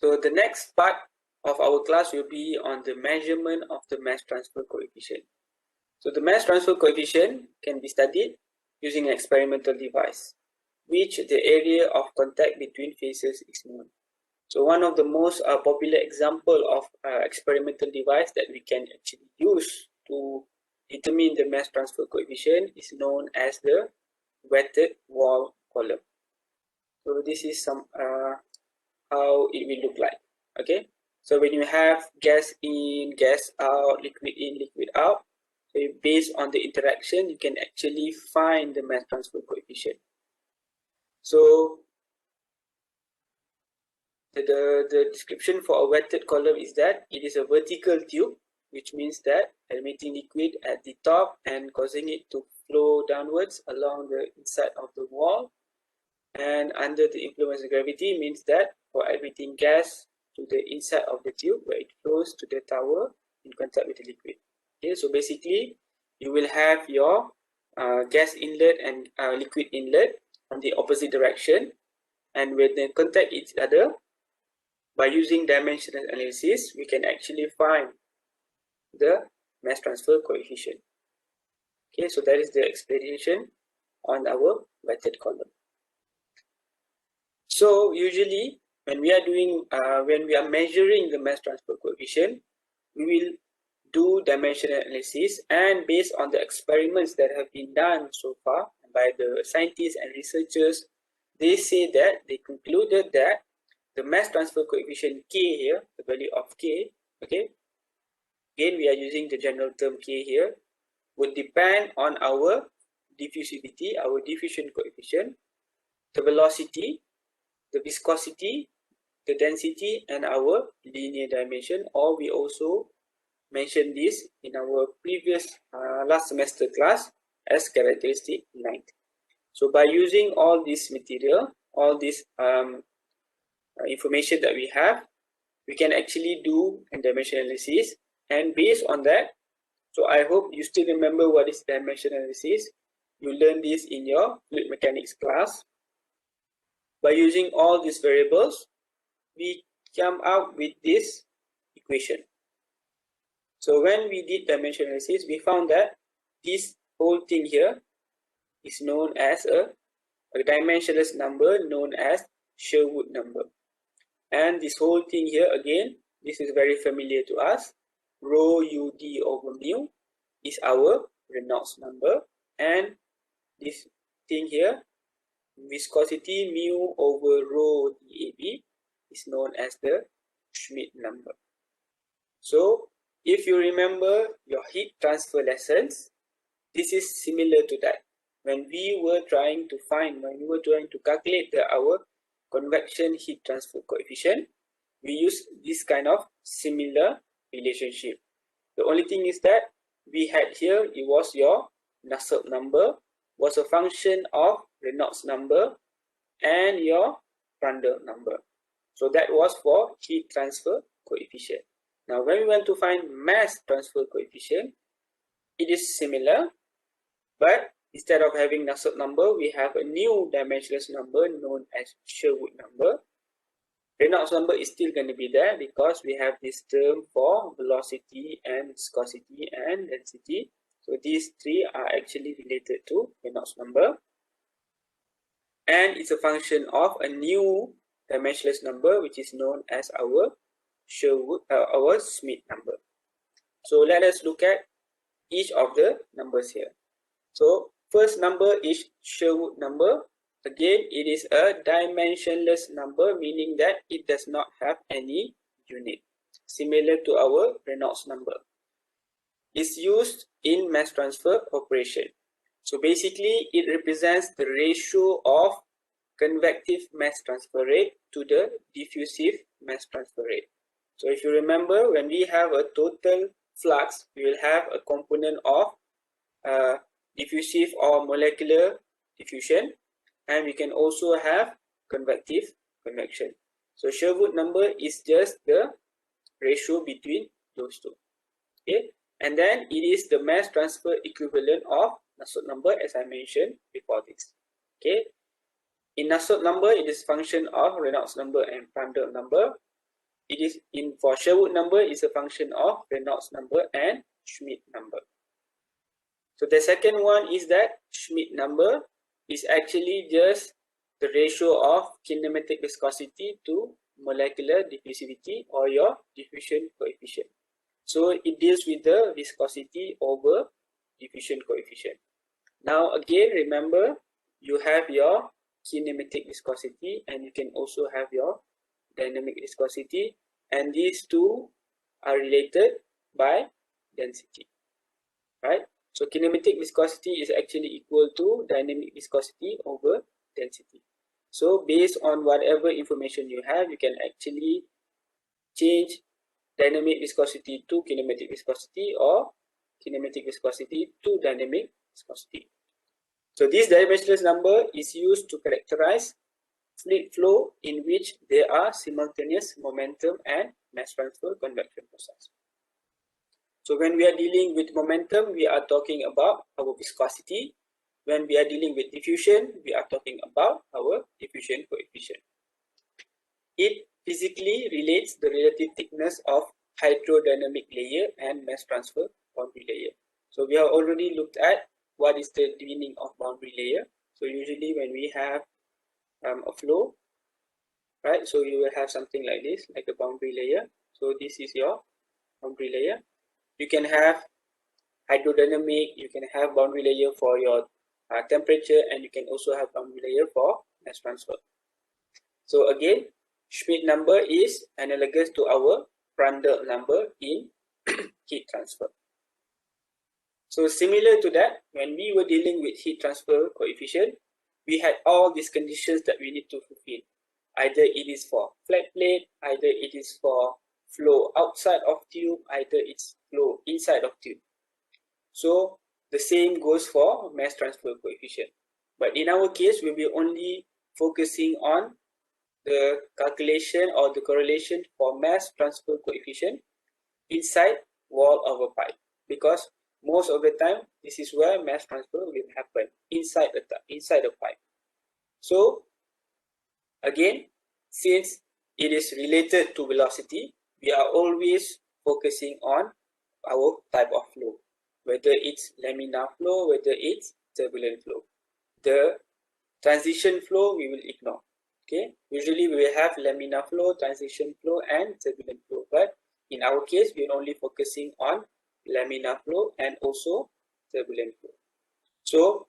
So the next part of our class will be on the measurement of the mass transfer coefficient. So the mass transfer coefficient can be studied using an experimental device, which the area of contact between phases is known. So one of the most popular example of experimental device that we can actually use to determine the mass transfer coefficient is known as the wetted wall column. So this is some how it will look like. Okay, so when you have gas in, gas out, liquid in, liquid out, so based on the interaction, you can actually find the mass transfer coefficient. So the description for a wetted column is that it is a vertical tube, which means that emitting liquid at the top and causing it to flow downwards along the inside of the wall, and under the influence of gravity means that for admitting gas to the inside of the tube where it flows to the tower in contact with the liquid. Okay, so basically you will have your gas inlet and liquid inlet on the opposite direction, and when they contact each other, by using dimensional analysis, we can actually find the mass transfer coefficient. Okay, so that is the explanation on our wetted column. So usually when we are measuring the mass transfer coefficient, we will do dimensional analysis, and based on the experiments that have been done so far by the scientists and researchers, they say that they concluded that the mass transfer coefficient K here, the value of K, okay, again we are using the general term K here, would depend on our diffusivity, our diffusion coefficient, the velocity, the viscosity, the density, and our linear dimension. Or we also mentioned this in our previous last semester class as characteristic length. So by using all this material, all this information that we have, we can actually do a dimension analysis, and based on that, so I hope you still remember what is dimension analysis. You learned this in your fluid mechanics class. By using all these variables, we come out with this equation. So when we did dimension analysis, we found that this whole thing here is known as a dimensionless number known as Sherwood number. And this whole thing here, again, this is very familiar to us. Rho ud over mu is our Reynolds number, and this thing here, viscosity mu over rho dAB, is known as the Schmidt number. So if you remember your heat transfer lessons, this is similar to that. When we were trying to calculate our convection heat transfer coefficient, we use this kind of similar relationship. The only thing is that we had here, it was your Nusselt number was a function of Reynolds number and your Prandtl number. So that was for heat transfer coefficient. Now when we want to find mass transfer coefficient, it is similar, but instead of having Nusselt number, we have a new dimensionless number known as Sherwood number. Reynolds number is still going to be there because we have this term for velocity and viscosity and density. So these three are actually related to Reynolds number. And it's a function of a new dimensionless number which is known as our our Schmidt number. So let us look at each of the numbers here. So first number is Sherwood number. Again, it is a dimensionless number, meaning that it does not have any unit, similar to our Reynolds number. It's used in mass transfer operation. So basically, it represents the ratio of convective mass transfer rate to the diffusive mass transfer rate. So if you remember, when we have a total flux, we will have a component of diffusive or molecular diffusion, and we can also have convective convection. So Sherwood number is just the ratio between those two. Okay, and then it is the mass transfer equivalent of Nusselt number, as I mentioned before this. Okay, in Nusselt number, it is function of Reynolds number and Prandtl number. it is for Sherwood number is a function of Reynolds number and Schmidt number. So the second one is that Schmidt number is actually just the ratio of kinematic viscosity to molecular diffusivity, or your diffusion coefficient. So it deals with the viscosity over diffusion coefficient. Now again, remember, you have your kinematic viscosity and you can also have your dynamic viscosity, and these two are related by density, right? So kinematic viscosity is actually equal to dynamic viscosity over density. So based on whatever information you have, you can actually change dynamic viscosity to kinematic viscosity, or kinematic viscosity to dynamic viscosity. So this dimensionless number is used to characterize fluid flow in which there are simultaneous momentum and mass transfer convection process. So when we are dealing with momentum, we are talking about our viscosity. When we are dealing with diffusion, we are talking about our diffusion coefficient. It physically relates the relative thickness of hydrodynamic layer and mass transfer boundary layer. So we have already looked at what is the meaning of boundary layer. So usually when we have a flow, right, so you will have something like this, like a boundary layer. So this is your boundary layer. You can have hydrodynamic, you can have boundary layer for your temperature, and you can also have boundary layer for mass transfer. So again, Schmidt number is analogous to our Prandtl number in heat transfer. So similar to that, when we were dealing with heat transfer coefficient, we had all these conditions that we need to fulfill. Either it is for flat plate, either it is for flow outside of tube, either it's flow inside of tube. So the same goes for mass transfer coefficient. But in our case, we'll be only focusing on the calculation or the correlation for mass transfer coefficient inside wall of a pipe, because most of the time this is where mass transfer will happen, inside the pipe. So again, since it is related to velocity, we are always focusing on our type of flow, whether it's laminar flow, whether it's turbulent flow. The transition flow we will ignore. Okay, usually we will have laminar flow, transition flow, and turbulent flow, but in our case we are only focusing on laminar flow and also turbulent flow. So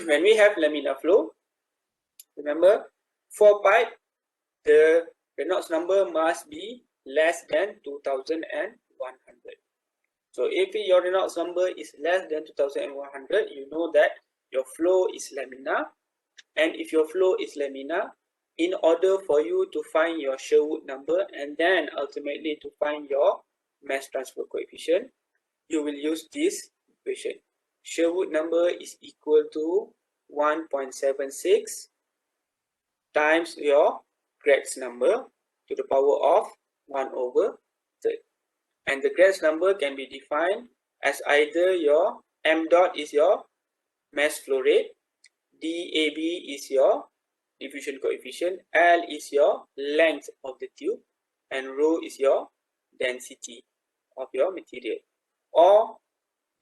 when we have laminar flow, remember, for pipe, the Reynolds number must be less than 2100. So if your Reynolds number is less than 2100, you know that your flow is laminar. And if your flow is laminar, in order for you to find your Sherwood number and then ultimately to find your mass transfer coefficient, you will use this equation. Sherwood number is equal to 1.76 times your Greg's number to the power of 1/3. And the Greg's number can be defined as either your m dot is your mass flow rate, DAB is your diffusion coefficient, L is your length of the tube, and rho is your density of your material. Or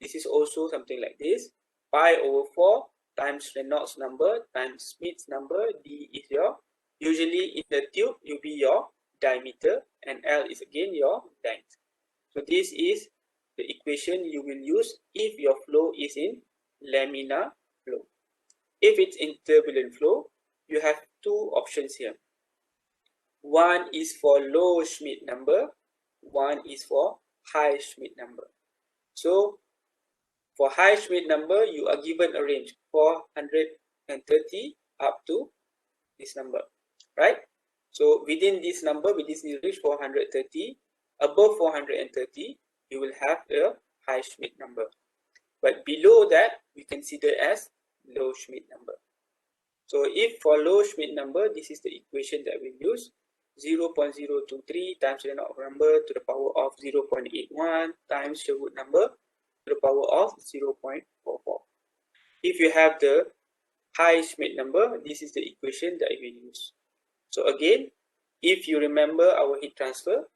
this is also something like this: pi/4 times Reynolds number times Schmidt's number. D is your, usually in the tube, will be your diameter, and L is again your length. So this is the equation you will use if your flow is in laminar flow. If it's in turbulent flow, you have two options here. One is for low Schmidt number, one is for high Schmidt number. So for high Schmidt number, you are given a range 430 up to this number, right? So within this number, within this range 430, above 430, you will have a high Schmidt number. But below that, we consider as low Schmidt number. So if for low Schmidt number, this is the equation that we use: 0.023 times Reynolds number to the power of 0.81 times Sherwood number to the power of 0.44. If you have the high Schmidt number, this is the equation that we use. So again, if you remember our heat transfer,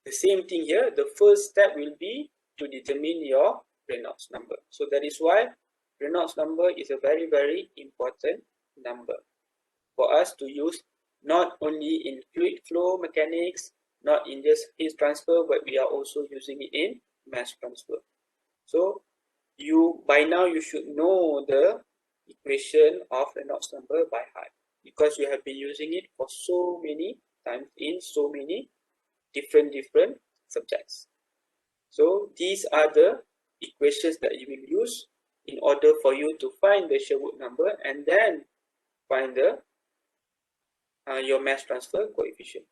The same thing here, the first step will be to determine your Reynolds number. So that is why Reynolds number is a very, very important number for us to use not only in fluid flow mechanics, not in just heat transfer, but we are also using it in mass transfer. So by now you should know the equation of Reynolds number by heart, because you have been using it for so many times in so many different subjects. So these are the equations that you will use in order for you to find the Sherwood number and then find the your mass transfer coefficient.